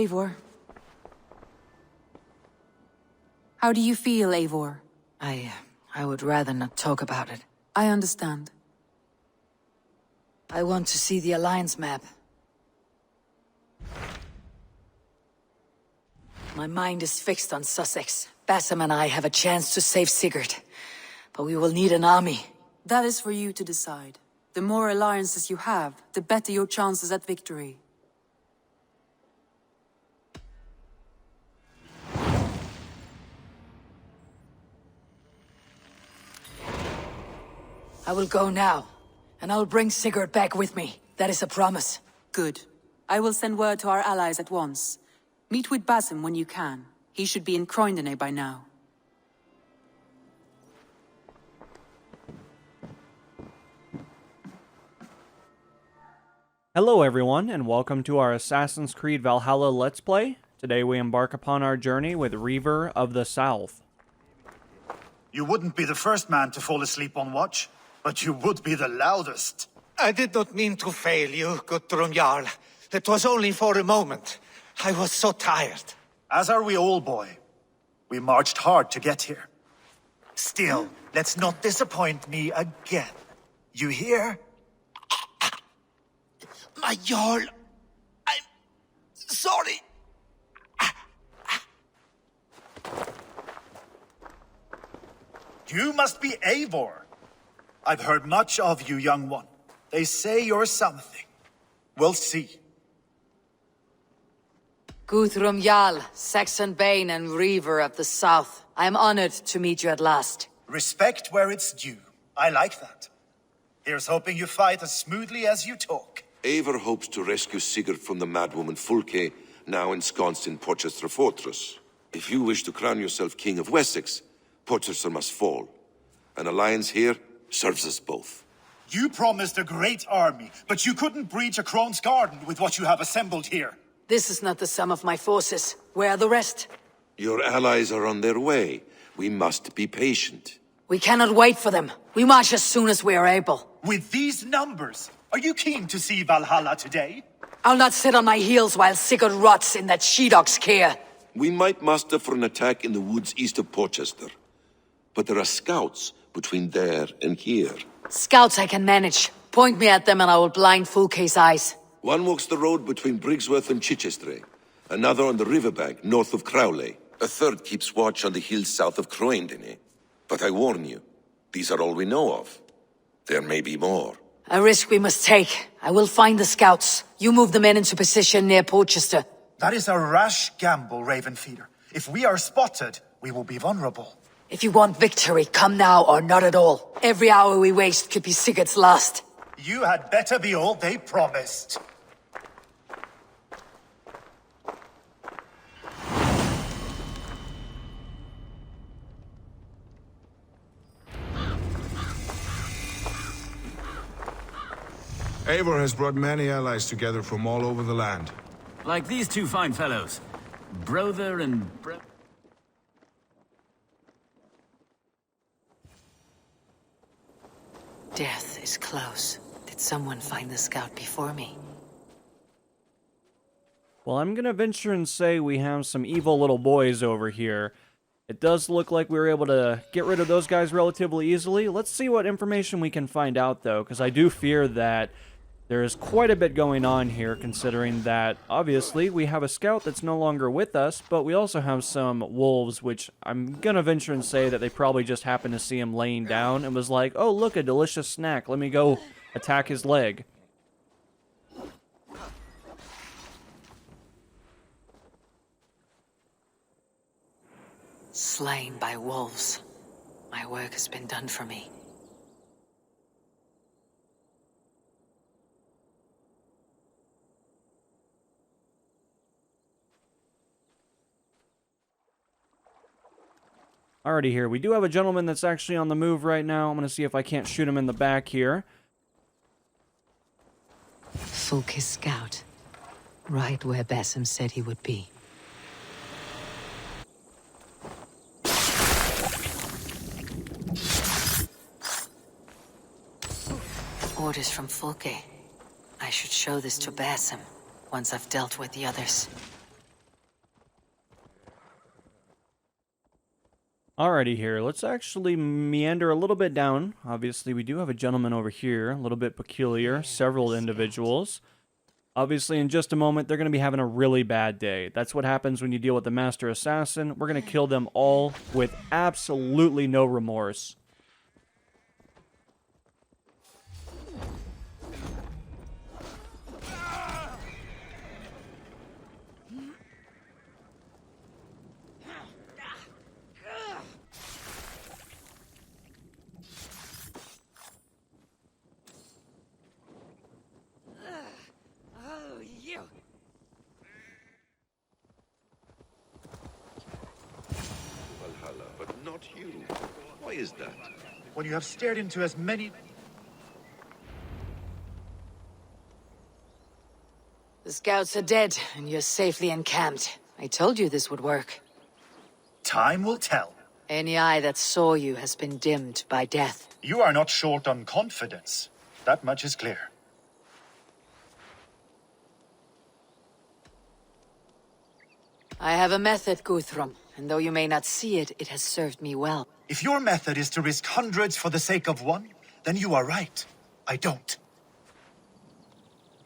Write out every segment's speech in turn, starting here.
Eivor. How do you feel, Eivor? I would rather not talk about it. I understand. I want to see the Alliance map. My mind is fixed on Sussex. Basim and I have a chance to save Sigurd. But we will need an army. That is for you to decide. The more alliances you have, the better your chances at victory. I will go now, and I'll bring Sigurd back with me. That is a promise. Good. I will send word to our allies at once. Meet with Basim when you can. He should be in Croydon by now. Hello everyone, and welcome to our Assassin's Creed Valhalla Let's Play. Today we embark upon our journey with Reaver of the South. You wouldn't be the first man to fall asleep on watch, but you would be the loudest. I did not mean to fail you, Guthrum Jarl. It was only for a moment. I was so tired. As are we all, boy. We marched hard to get here. Still, let's not disappoint me again. You hear? My Jarl, I'm sorry. You must be Eivor. I've heard much of you, young one. They say you're something. We'll see. Guthrum Jarl, Saxon Bane and Reaver of the South. I am honored to meet you at last. Respect where it's due. I like that. Here's hoping you fight as smoothly as you talk. Eivor hopes to rescue Sigurd from the madwoman Fulke, now ensconced in Porchester Fortress. If you wish to crown yourself King of Wessex, Porchester must fall. An alliance here serves us both. You promised a great army, but you couldn't breach a Crone's garden with what you have assembled here. This is not the sum of my forces. Where are the rest? Your allies are on their way. We must be patient. We cannot wait for them. We march as soon as we are able. With these numbers, are you keen to see Valhalla today? I'll not sit on my heels while Sigurd rots in that she-dog's care. We might muster for an attack in the woods east of Porchester. But there are scouts between there and here. Scouts I can manage. Point me at them and I will blind Fulke's eyes. One walks the road between Briggsworth and Chichester. Another on the riverbank north of Crowley. A third keeps watch on the hills south of Croydon. But I warn you, these are all we know of. There may be more. A risk we must take. I will find the scouts. You move the men into position near Porchester. That is a rash gamble, Ravenfeeder. If we are spotted, we will be vulnerable. If you want victory, come now or not at all. Every hour we waste could be Sigurd's last. You had better be all they promised. Eivor has brought many allies together from all over the land. Like these two fine fellows. Brother and Death is close. Did someone find the scout before me? Well, I'm gonna venture and say we have some evil little boys over here. It does look like we were able to get rid of those guys relatively easily. Let's see what information we can find out, though, because I do fear that there is quite a bit going on here, considering that, obviously, we have a scout that's no longer with us, but we also have some wolves, which I'm gonna venture and say that they probably just happened to see him laying down and was like, oh, look, a delicious snack, let me go attack his leg. Slain by wolves. My work has been done for me. Alrighty here, we do have a gentleman that's actually on the move right now. I'm going to see if I can't shoot him in the back here. Fulke's scout. Right where Basim said he would be. Orders from Fulke. I should show this to Basim once I've dealt with the others. Alrighty here, let's actually meander a little bit down. Obviously, we do have a gentleman over here, a little bit peculiar, several individuals. Obviously, in just a moment, they're going to be having a really bad day. That's what happens when you deal with the Master Assassin. We're going to kill them all with absolutely no remorse. Valhalla, but not you. Why is that? When you have stared into as many... The scouts are dead, and you're safely encamped. I told you this would work. Time will tell. Any eye that saw you has been dimmed by death. You are not short on confidence. That much is clear. I have a method, Guthrum, and though you may not see it, it has served me well. If your method is to risk hundreds for the sake of one, then you are right. I don't.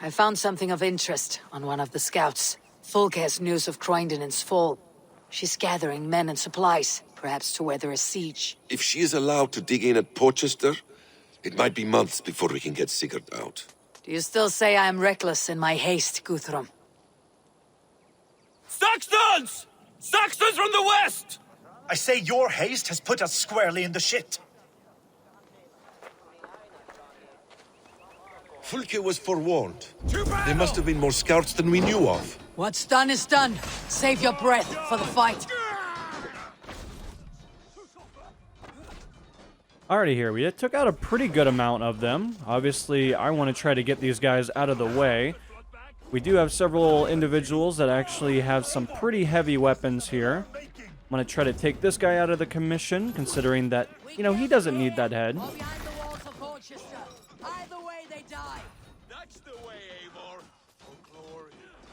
I found something of interest on one of the scouts. Fulke has news of Croydon's fall. She's gathering men and supplies, perhaps to weather a siege. If she is allowed to dig in at Porchester, it might be months before we can get Sigurd out. Do you still say I am reckless in my haste, Guthrum? Saxons! Saxons from the west! I say your haste has put us squarely in the shit. Fulke was forewarned. There must have been more scouts than we knew of. What's done is done. Save your breath for the fight. Alrighty here, we took out a pretty good amount of them. Obviously, I want to try to get these guys out of the way. We do have several individuals that actually have some pretty heavy weapons here. I'm going to try to take this guy out of the commission, considering that, you know, he doesn't need that head. Either way, they die. That's the way, Eivor. For glory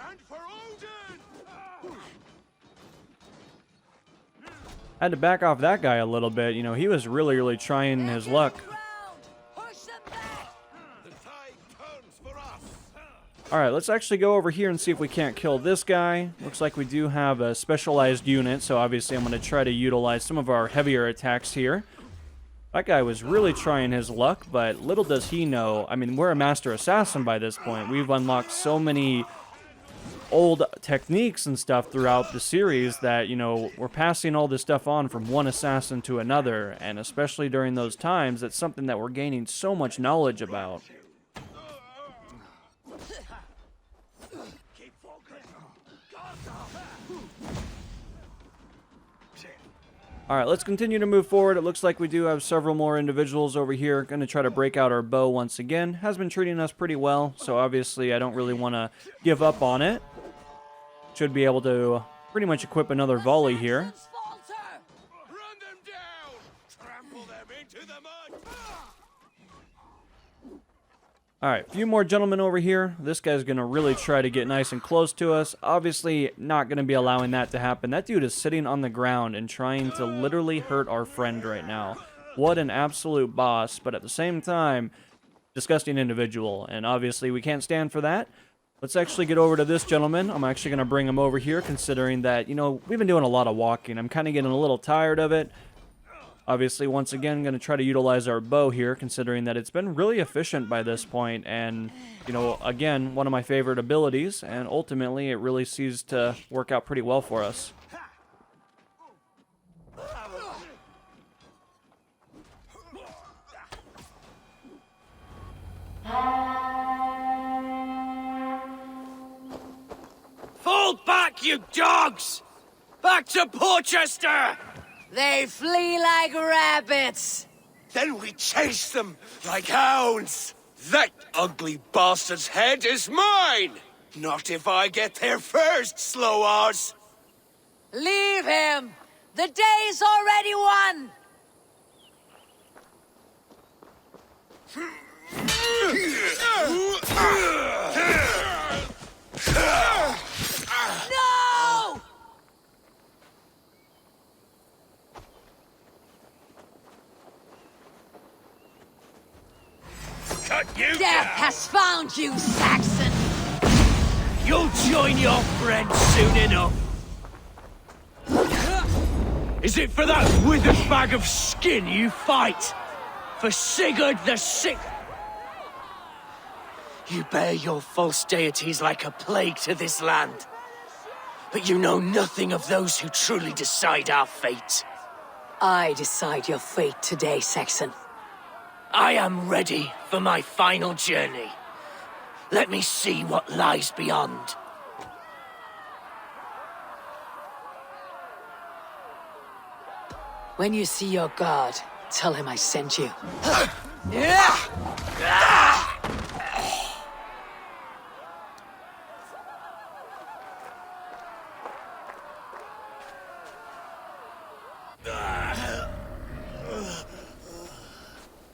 and for Odin! Had to back off that guy a little bit. You know, he was really trying his luck. Alright, let's actually go over here and see if we can't kill this guy. Looks like we do have a specialized unit, so obviously I'm going to try to utilize some of our heavier attacks here. That guy was really trying his luck, but little does he know. I mean, we're a Master Assassin by this point. We've unlocked so many old techniques and stuff throughout the series that, you know, we're passing all this stuff on from one assassin to another, and especially during those times, it's something that we're gaining so much knowledge about. Alright, let's continue to move forward. It looks like we do have several more individuals over here. Going to try to break out our bow once again. Has been treating us pretty well, so obviously I don't really want to give up on it. Should be able to pretty much equip another volley here. Run them down! Trample them into the mud! Alright, a few more gentlemen over here. This guy's going to really try to get nice and close to us. Obviously, not going to be allowing that to happen. That dude is sitting on the ground and trying to literally hurt our friend right now. What an absolute boss, but at the same time, disgusting individual. And obviously, we can't stand for that. Let's actually get over to this gentleman. I'm actually going to bring him over here, considering that, you know, we've been doing a lot of walking. I'm kind of getting a little tired of it. Obviously, once again, going to try to utilize our bow here, considering that it's been really efficient by this point, and, you know, again, one of my favorite abilities, and ultimately, it really seems to work out pretty well for us. Fall back, you dogs! Back to Porchester! They flee like rabbits. Then we chase them like hounds. That ugly bastard's head is mine! Not if I get there first, slow-ass! Leave him. The day's already won. No! what you Death got. has found you, Saxon! You'll join your friends soon enough. Is it for that withered bag of skin you fight? For Sigurd the Sick? You bear your false deities like a plague to this land. But you know nothing of those who truly decide our fate. I decide your fate today, Saxon. I am ready for my final journey. Let me see what lies beyond. When you see your god, tell him I sent you.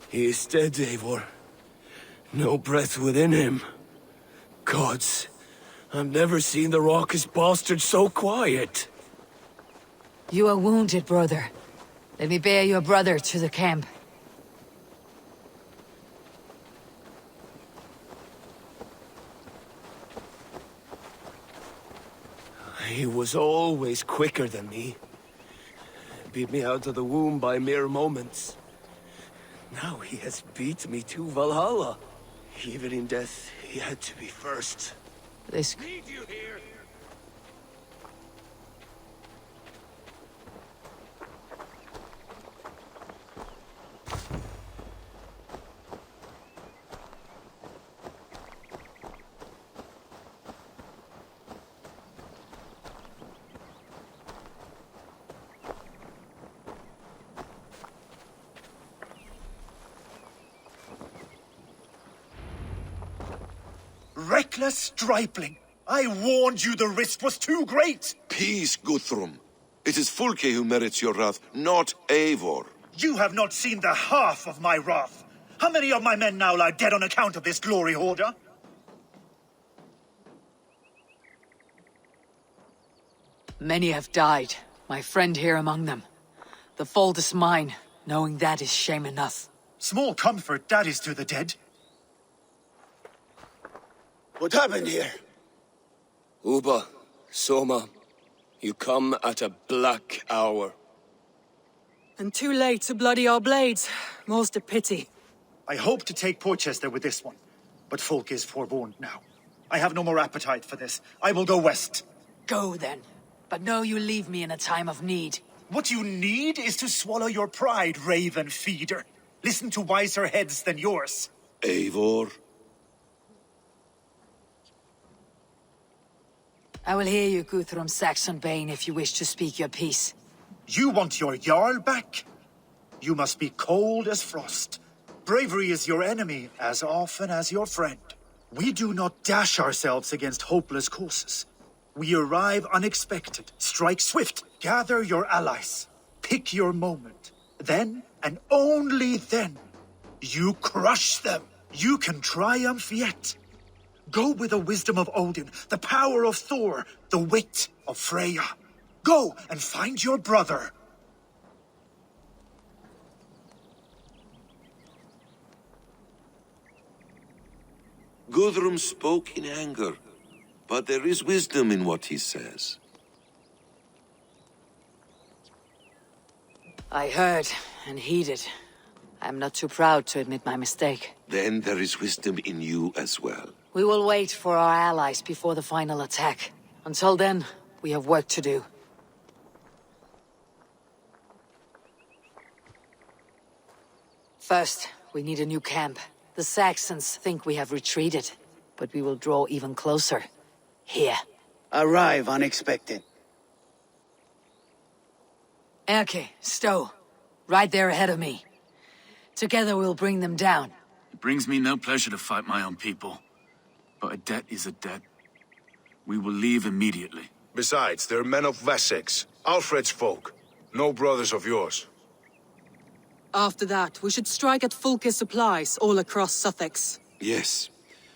He is dead, Eivor. No breath within him. Gods, I've never seen the raucous bastard so quiet. You are wounded, brother. Let me bear your brother to the camp. He was always quicker than me. Beat me out of the womb by mere moments. Now he has beat me to Valhalla. Even in death, he had to be first. This... Need you here. Reckless stripling! I warned you the risk was too great! Peace, Guthrum. It is Fulke who merits your wrath, not Eivor. You have not seen the half of my wrath. How many of my men now lie dead on account of this glory hoarder? Many have died, my friend here among them. The fault is mine, knowing that is shame enough. Small comfort that is to the dead. What happened here? Uba, Soma, you come at a black hour. And too late to bloody our blades. Most a pity. I hope to take Porchester with this one, but Folk is forewarned now. I have no more appetite for this. I will go west. Go then, but know you leave me in a time of need. What you need is to swallow your pride, raven feeder. Listen to wiser heads than yours. Eivor? I will hear you, Guthrum Saxon Bane, if you wish to speak your piece. You want your Jarl back? You must be cold as frost. Bravery is your enemy as often as your friend. We do not dash ourselves against hopeless courses. We arrive unexpected, strike swift, gather your allies, pick your moment. Then, and only then, you crush them. You can triumph yet. Go with the wisdom of Odin, the power of Thor, the wit of Freya. Go and find your brother. Guthrum spoke in anger, but there is wisdom in what he says. I heard and heeded. I'm not too proud to admit my mistake. Then there is wisdom in you as well. We will wait for our allies before the final attack. Until then, we have work to do. First, we need a new camp. The Saxons think we have retreated, but we will draw even closer. Here. Arrive unexpected. Erke, Stowe. Right there ahead of me. Together we'll bring them down. It brings me no pleasure to fight my own people. But a debt is a debt. We will leave immediately. Besides, they're men of Wessex, Alfred's folk. No brothers of yours. After that, we should strike at Fulke's supplies all across Sussex. Yes.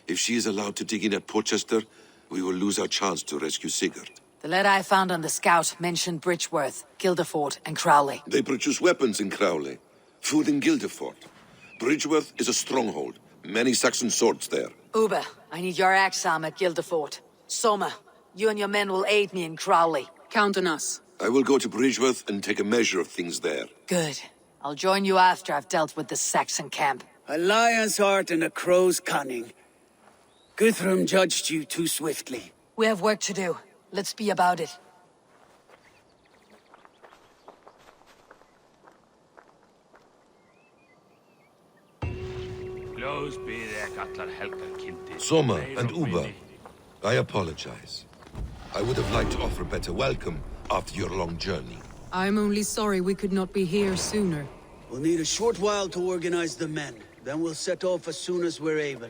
If she is allowed to dig in at Porchester, we will lose our chance to rescue Sigurd. The letter I found on the scout mentioned Bridgeworth, Guildeford, and Crowley. They produce weapons in Crowley, food in Guildeford. Bridgeworth is a stronghold, Many Saxon swords there. Ube, I need your axe arm at Gildefort. Soma, you and your men will aid me in Crowley. Count on us. I will go to Bridgeworth and take a measure of things there. Good. I'll join you after I've dealt with the Saxon camp. A lion's heart and a crow's cunning. Guthrum judged you too swiftly. We have work to do. Let's be about it. Soma and Uber, I apologize. I would have liked to offer a better welcome after your long journey. I'm only sorry we could not be here sooner. We'll need a short while to organize the men. Then we'll set off as soon as we're able.